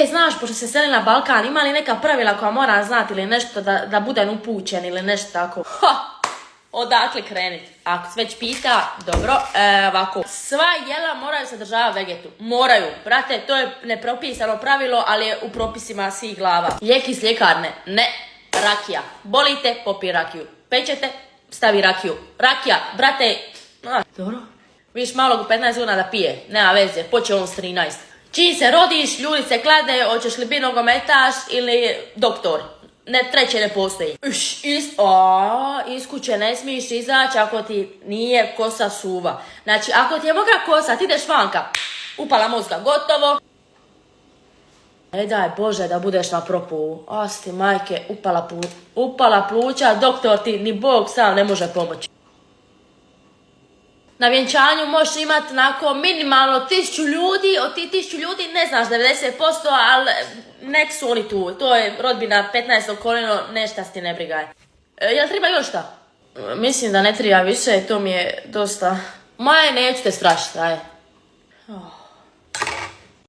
Znaš, pošto se seli na Balkan, ima li neka pravila koja mora znati ili nešto da budem upućen ili nešto tako? Odakle kreniti? Ako se već pita, dobro, ovako. Sva jela moraju sadržavati vegetu. Moraju. Brate, to je nepropisano pravilo, ali je u propisima svih glava. Lijek iz ljekarne. Ne. Rakija. Bolite, popi rakiju. Pečete, stavi rakiju. Rakija, brate. Dobro. Viš malog u 15 godina da pije. Nema veze, počeo on s 13. Čim se rodiš, ljudi se klade, hoćeš li biti nogometaš ili doktor. Treće ne postoji. Iz kuće ne smiješ izaći ako ti nije kosa suva. Znači, ako ti je mokra kosa, ti ideš vanka. Upala mozga, gotovo. Ne daj Bože da budeš na propu. Asti majke, upala pluća, doktor ti ni Bog sam ne može pomoći. Na vjenčanju možeš imati onako minimalno 1000 ljudi, od tih 1000 ljudi ne znaš 90%, ali nek su oni tu. To je rodbina 15. koljeno, nešta ti ne brigaj. Jel treba još šta? Mislim da ne treba više, to mi je dosta. Neću te strašiti, aj.